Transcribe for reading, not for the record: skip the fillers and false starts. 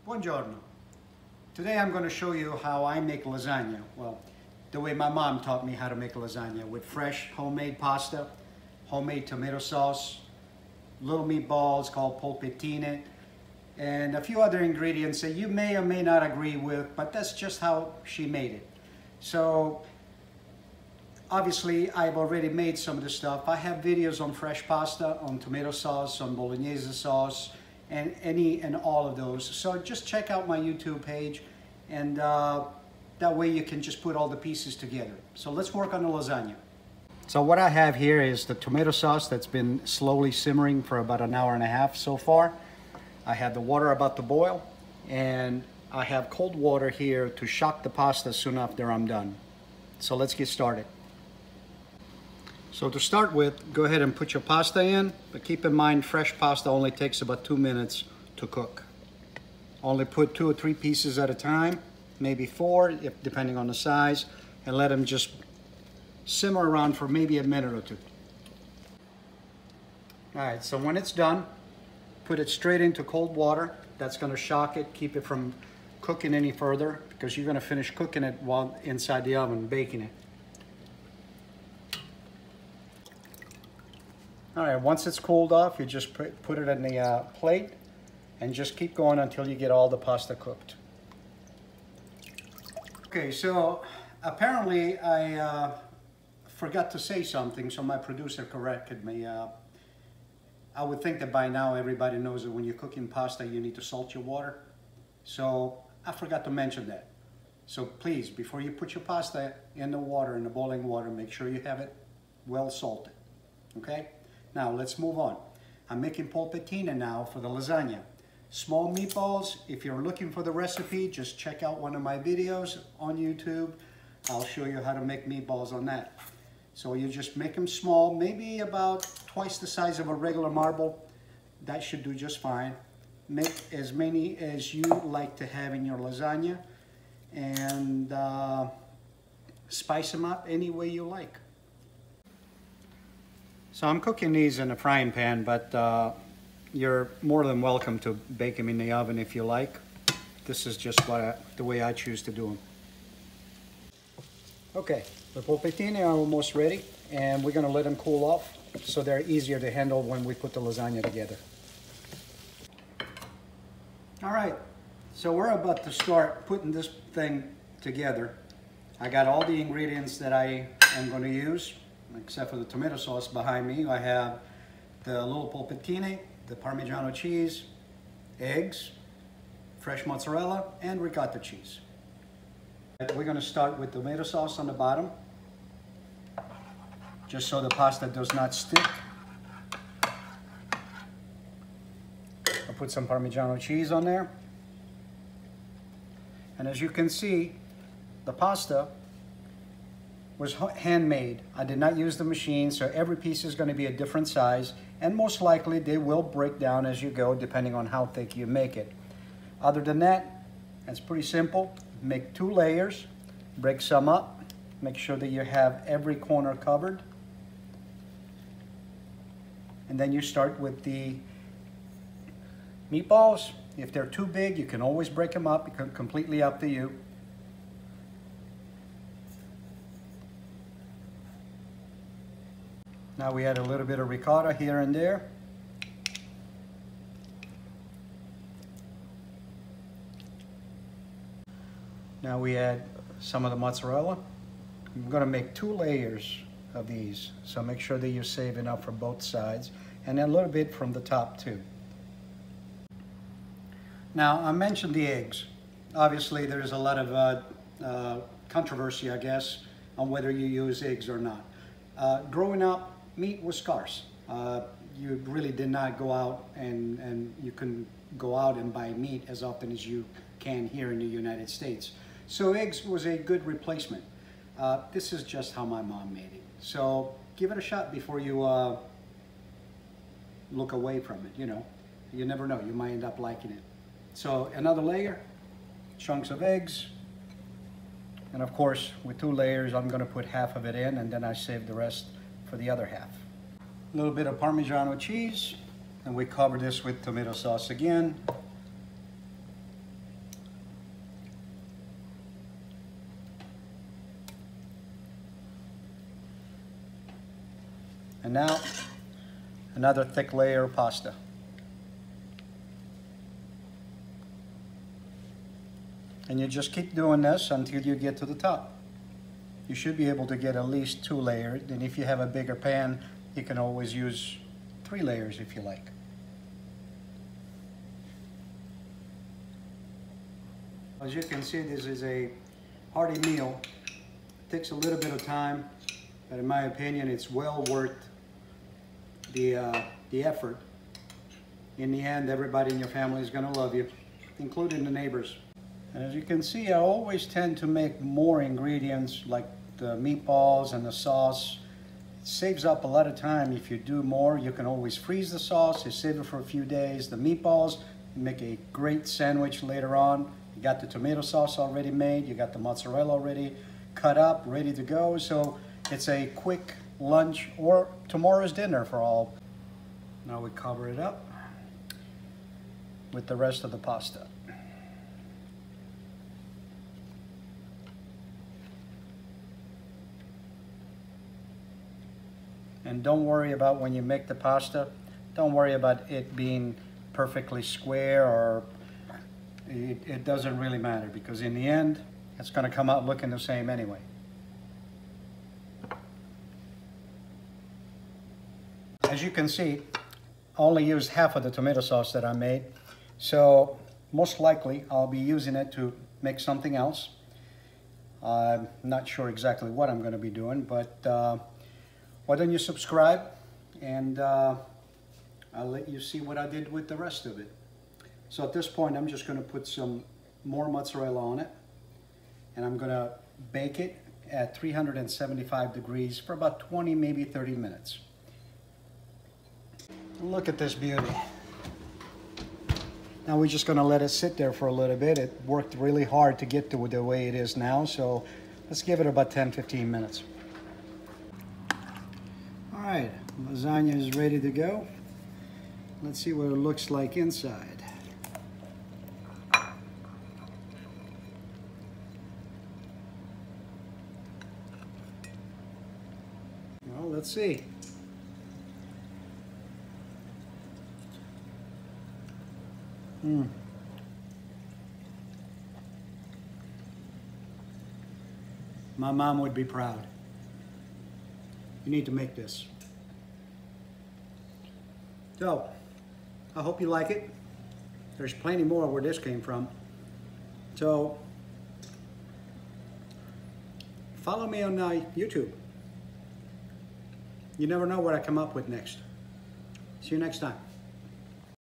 Buongiorno. Today I'm going to show you how I make lasagna. Well, the way my mom taught me how to make lasagna, with fresh homemade pasta, homemade tomato sauce, little meatballs called polpettine, and a few other ingredients that you may or may not agree with, but that's just how she made it. So obviously I've already made some of the stuff. I have videos on fresh pasta, on tomato sauce, on bolognese sauce, and any and all of those. So just check out my YouTube page, and that way you can just put all the pieces together. So let's work on the lasagna. So what I have here is the tomato sauce that's been slowly simmering for about an hour and a half so far. I have the water about to boil, and I have cold water here to shock the pasta soon after I'm done. So let's get started. So to start with, go ahead and put your pasta in, but keep in mind fresh pasta only takes about 2 minutes to cook. Only put 2 or 3 pieces at a time, maybe 4, if depending on the size, and let them just simmer around for maybe a minute or 2. All right, so when it's done, put it straight into cold water. That's gonna shock it, keep it from cooking any further, because you're gonna finish cooking it while inside the oven, baking it. All right, once it's cooled off, you just put it in the plate and just keep going until you get all the pasta cooked. Okay, so apparently I forgot to say something, so my producer corrected me. I would think that by now everybody knows that when you're cooking pasta, you need to salt your water. So I forgot to mention that. So please, before you put your pasta in the water, in the boiling water, make sure you have it well salted, okay? Now let's move on. I'm making polpettine now for the lasagna. Small meatballs, if you're looking for the recipe, just check out one of my videos on YouTube. I'll show you how to make meatballs on that. So you just make them small, maybe about twice the size of a regular marble. That should do just fine. Make as many as you like to have in your lasagna, and spice them up any way you like. So I'm cooking these in a frying pan, but you're more than welcome to bake them in the oven if you like. This is just the way I choose to do them. Okay, the polpettine are almost ready, and we're gonna let them cool off so they're easier to handle when we put the lasagna together. All right, so we're about to start putting this thing together. I got all the ingredients that I am gonna use, except for the tomato sauce behind me. I have the little polpettine, the Parmigiano cheese, eggs, fresh mozzarella, and ricotta cheese. We're going to start with tomato sauce on the bottom, just so the pasta does not stick. I'll put some Parmigiano cheese on there. And as you can see, the pasta was handmade. I did not use the machine, so every piece is going to be a different size, and most likely they will break down as you go depending on how thick you make it. Other than that, it's pretty simple. Make 2 layers, break some up, make sure that you have every corner covered, and then you start with the meatballs. If they're too big, you can always break them up. It's completely up to you. Now we add a little bit of ricotta here and there. Now we add some of the mozzarella. I'm going to make 2 layers of these, so make sure that you save enough for both sides, and then a little bit from the top too. Now I mentioned the eggs. Obviously there's a lot of controversy, I guess, on whether you use eggs or not. Growing up, meat was scarce. You really did not go out, and you can go out and buy meat as often as you can here in the United States. So eggs was a good replacement. This is just how my mom made it. So give it a shot before you look away from it, you know. You never know, you might end up liking it. So another layer, chunks of eggs. And of course, with 2 layers, I'm gonna put half of it in, and then I save the rest for the other half. A little bit of Parmigiano cheese, and we cover this with tomato sauce again. And now, another thick layer of pasta. And you just keep doing this until you get to the top. You should be able to get at least 2 layers, and if you have a bigger pan, you can always use 3 layers if you like. As you can see, this is a hearty meal. It takes a little bit of time, but in my opinion, it's well worth the effort. In the end, everybody in your family is going to love you, including the neighbors. And as you can see, I always tend to make more ingredients like the meatballs and the sauce. It saves up a lot of time if you do more. You can always freeze the sauce, you save it for a few days. The meatballs, you make a great sandwich later on. You got the tomato sauce already made, you got the mozzarella already cut up, ready to go. So it's a quick lunch or tomorrow's dinner for all. Now we cover it up with the rest of the pasta. And don't worry about when you make the pasta, don't worry about it being perfectly square, or it doesn't really matter, because in the end, it's going to come out looking the same anyway. As you can see, I only used half of the tomato sauce that I made, so most likely I'll be using it to make something else. I'm not sure exactly what I'm going to be doing, but why don't you subscribe, and I'll let you see what I did with the rest of it. So at this point, I'm just going to put some more mozzarella on it, and I'm going to bake it at 375 degrees for about 20, maybe 30 minutes. Look at this beauty. Now we're just going to let it sit there for a little bit. It worked really hard to get to the way it is now, so let's give it about 10-15 minutes. All right, lasagna is ready to go. Let's see what it looks like inside. Well, let's see. My mom would be proud. You need to make this. So, I hope you like it. There's plenty more where this came from. So, follow me on YouTube. You never know what I come up with next. See you next time.